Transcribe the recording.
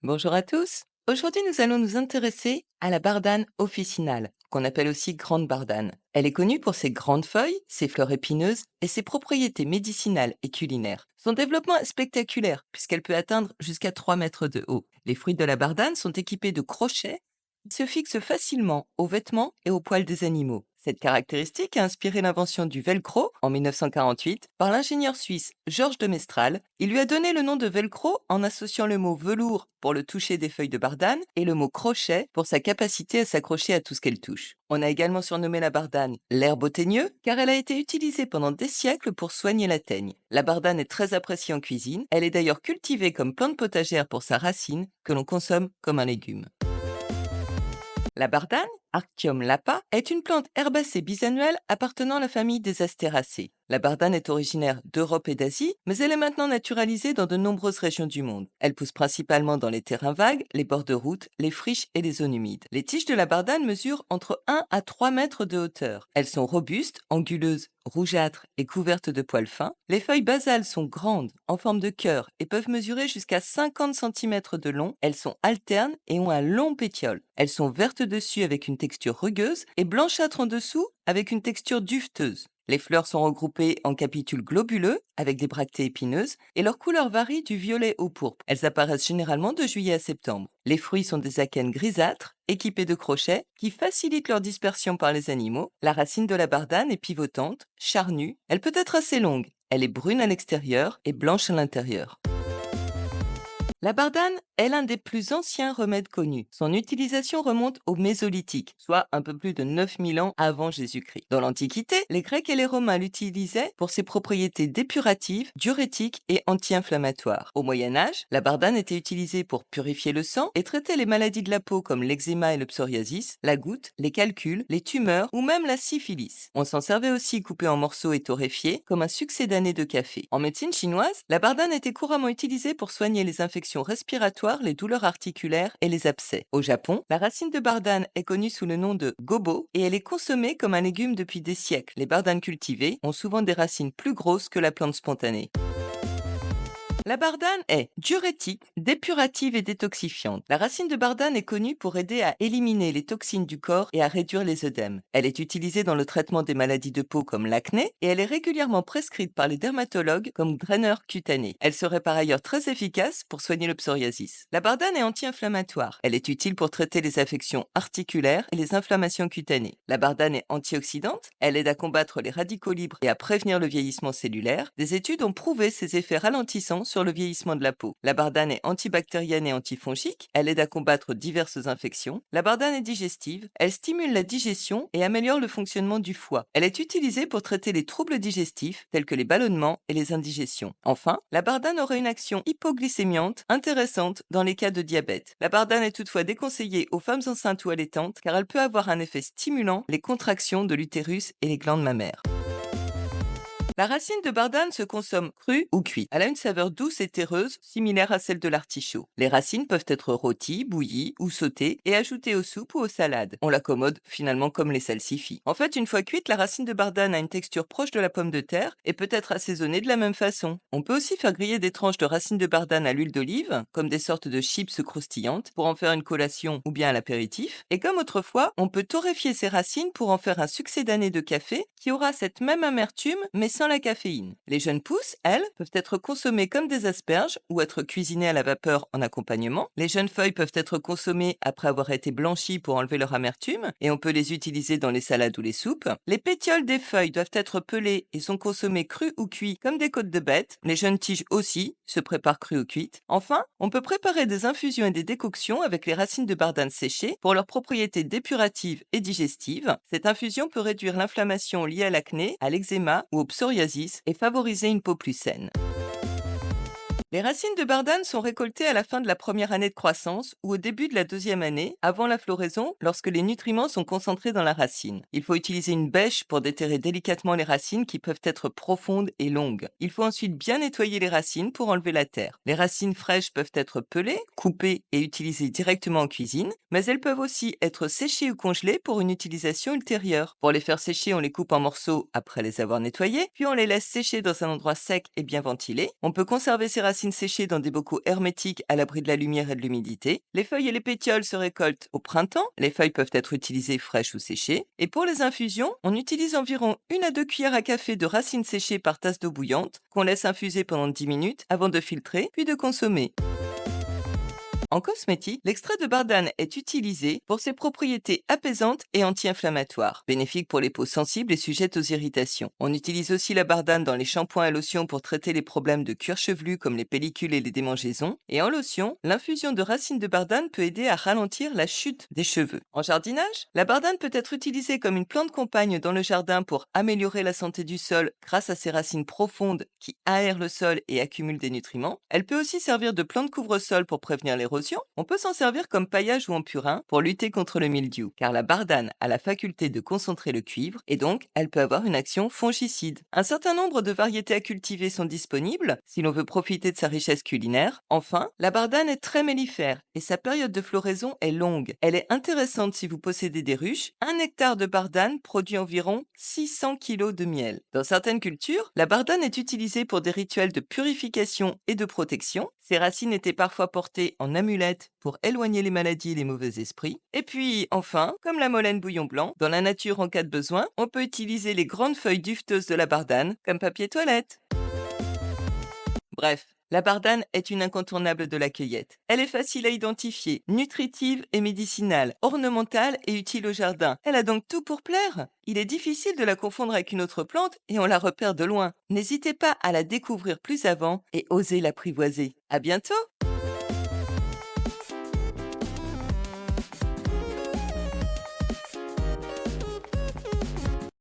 Bonjour à tous. Aujourd'hui, nous allons nous intéresser à la bardane officinale, qu'on appelle aussi grande bardane. Elle est connue pour ses grandes feuilles, ses fleurs épineuses et ses propriétés médicinales et culinaires. Son développement est spectaculaire puisqu'elle peut atteindre jusqu'à 3 mètres de haut. Les fruits de la bardane sont équipés de crochets qui se fixent facilement aux vêtements et aux poils des animaux. Cette caractéristique a inspiré l'invention du velcro en 1948 par l'ingénieur suisse Georges de Mestral. Il lui a donné le nom de velcro en associant le mot velours pour le toucher des feuilles de bardane et le mot crochet pour sa capacité à s'accrocher à tout ce qu'elle touche. On a également surnommé la bardane l'herbe au teigneux car elle a été utilisée pendant des siècles pour soigner la teigne. La bardane est très appréciée en cuisine. Elle est d'ailleurs cultivée comme plante potagère pour sa racine que l'on consomme comme un légume. La bardane, Artium lapa, est une plante herbacée bisannuelle appartenant à la famille des Astéracées. La bardane est originaire d'Europe et d'Asie, mais elle est maintenant naturalisée dans de nombreuses régions du monde. Elle pousse principalement dans les terrains vagues, les bords de route, les friches et les zones humides. Les tiges de la bardane mesurent entre 1 à 3 mètres de hauteur. Elles sont robustes, anguleuses, rougeâtres et couvertes de poils fins. Les feuilles basales sont grandes, en forme de cœur et peuvent mesurer jusqu'à 50 centimètres de long. Elles sont alternes et ont un long pétiole. Elles sont vertes dessus avec une texture rugueuse et blanchâtres en dessous avec une texture duveteuse. Les fleurs sont regroupées en capitules globuleux avec des bractées épineuses et leur couleur varie du violet au pourpre. Elles apparaissent généralement de juillet à septembre. Les fruits sont des akènes grisâtres équipés de crochets qui facilitent leur dispersion par les animaux. La racine de la bardane est pivotante, charnue. Elle peut être assez longue. Elle est brune à l'extérieur et blanche à l'intérieur. La bardane est l'un des plus anciens remèdes connus. Son utilisation remonte au Mésolithique, soit un peu plus de 9000 ans avant Jésus-Christ. Dans l'Antiquité, les Grecs et les Romains l'utilisaient pour ses propriétés dépuratives, diurétiques et anti-inflammatoires. Au Moyen Âge, la bardane était utilisée pour purifier le sang et traiter les maladies de la peau comme l'eczéma et le psoriasis, la goutte, les calculs, les tumeurs ou même la syphilis. On s'en servait aussi coupé en morceaux et torréfié comme un succédané de café. En médecine chinoise, la bardane était couramment utilisée pour soigner les infections respiratoires, les douleurs articulaires et les abcès. Au Japon, la racine de bardane est connue sous le nom de gobo et elle est consommée comme un légume depuis des siècles. Les bardanes cultivées ont souvent des racines plus grosses que la plante spontanée. La bardane est diurétique, dépurative et détoxifiante. La racine de bardane est connue pour aider à éliminer les toxines du corps et à réduire les œdèmes. Elle est utilisée dans le traitement des maladies de peau comme l'acné et elle est régulièrement prescrite par les dermatologues comme draineur cutané. Elle serait par ailleurs très efficace pour soigner le psoriasis. La bardane est anti-inflammatoire. Elle est utile pour traiter les affections articulaires et les inflammations cutanées. La bardane est antioxydante. Elle aide à combattre les radicaux libres et à prévenir le vieillissement cellulaire. Des études ont prouvé ses effets ralentissants sur le vieillissement de la peau. La bardane est antibactérienne et antifongique. Elle aide à combattre diverses infections. La bardane est digestive. Elle stimule la digestion et améliore le fonctionnement du foie. Elle est utilisée pour traiter les troubles digestifs tels que les ballonnements et les indigestions. Enfin, la bardane aurait une action hypoglycémiante intéressante dans les cas de diabète. La bardane est toutefois déconseillée aux femmes enceintes ou allaitantes car elle peut avoir un effet stimulant les contractions de l'utérus et les glandes mammaires. La racine de bardane se consomme crue ou cuite. Elle a une saveur douce et terreuse, similaire à celle de l'artichaut. Les racines peuvent être rôties, bouillies ou sautées et ajoutées aux soupes ou aux salades. On l'accommode finalement comme les salsifis. En fait, une fois cuite, la racine de bardane a une texture proche de la pomme de terre et peut être assaisonnée de la même façon. On peut aussi faire griller des tranches de racines de bardane à l'huile d'olive, comme des sortes de chips croustillantes, pour en faire une collation ou bien à l'apéritif. Et comme autrefois, on peut torréfier ces racines pour en faire un succédané de café qui aura cette même amertume mais sans la caféine. Les jeunes pousses, elles, peuvent être consommées comme des asperges ou être cuisinées à la vapeur en accompagnement. Les jeunes feuilles peuvent être consommées après avoir été blanchies pour enlever leur amertume et on peut les utiliser dans les salades ou les soupes. Les pétioles des feuilles doivent être pelées et sont consommées crues ou cuites comme des côtes de bête. Les jeunes tiges aussi se préparent crues ou cuites. Enfin, on peut préparer des infusions et des décoctions avec les racines de bardane séchées pour leurs propriétés dépuratives et digestives. Cette infusion peut réduire l'inflammation liée à l'acné, à l'eczéma ou au psoriasis et favoriser une peau plus saine. Les racines de bardane sont récoltées à la fin de la première année de croissance ou au début de la deuxième année, avant la floraison, lorsque les nutriments sont concentrés dans la racine. Il faut utiliser une bêche pour déterrer délicatement les racines qui peuvent être profondes et longues. Il faut ensuite bien nettoyer les racines pour enlever la terre. Les racines fraîches peuvent être pelées, coupées et utilisées directement en cuisine, mais elles peuvent aussi être séchées ou congelées pour une utilisation ultérieure. Pour les faire sécher, on les coupe en morceaux après les avoir nettoyées, puis on les laisse sécher dans un endroit sec et bien ventilé. On peut conserver ces racines racines séchées dans des bocaux hermétiques à l'abri de la lumière et de l'humidité. Les feuilles et les pétioles se récoltent au printemps. Les feuilles peuvent être utilisées fraîches ou séchées. Et pour les infusions, on utilise environ 1 à 2 cuillères à café de racines séchées par tasse d'eau bouillante qu'on laisse infuser pendant 10 minutes avant de filtrer puis de consommer. En cosmétique, l'extrait de bardane est utilisé pour ses propriétés apaisantes et anti-inflammatoires, bénéfique pour les peaux sensibles et sujettes aux irritations. On utilise aussi la bardane dans les shampoings et lotions pour traiter les problèmes de cuir chevelu comme les pellicules et les démangeaisons. Et en lotion, l'infusion de racines de bardane peut aider à ralentir la chute des cheveux. En jardinage, la bardane peut être utilisée comme une plante compagne dans le jardin pour améliorer la santé du sol grâce à ses racines profondes qui aèrent le sol et accumulent des nutriments. Elle peut aussi servir de plante couvre-sol pour prévenir l'érosion. On peut s'en servir comme paillage ou en purin pour lutter contre le mildiou, car la bardane a la faculté de concentrer le cuivre et donc elle peut avoir une action fongicide. Un certain nombre de variétés à cultiver sont disponibles si l'on veut profiter de sa richesse culinaire. Enfin, la bardane est très mellifère et sa période de floraison est longue. Elle est intéressante si vous possédez des ruches. 1 hectare de bardane produit environ 600 kg de miel. Dans certaines cultures, la bardane est utilisée pour des rituels de purification et de protection. Ses racines étaient parfois portées en amulette pour éloigner les maladies et les mauvais esprits. Et puis, enfin, comme la molène bouillon blanc, dans la nature en cas de besoin, on peut utiliser les grandes feuilles duveteuses de la bardane comme papier toilette. Bref, la bardane est une incontournable de la cueillette. Elle est facile à identifier, nutritive et médicinale, ornementale et utile au jardin. Elle a donc tout pour plaire. Il est difficile de la confondre avec une autre plante et on la repère de loin. N'hésitez pas à la découvrir plus avant et osez l'apprivoiser. À bientôt!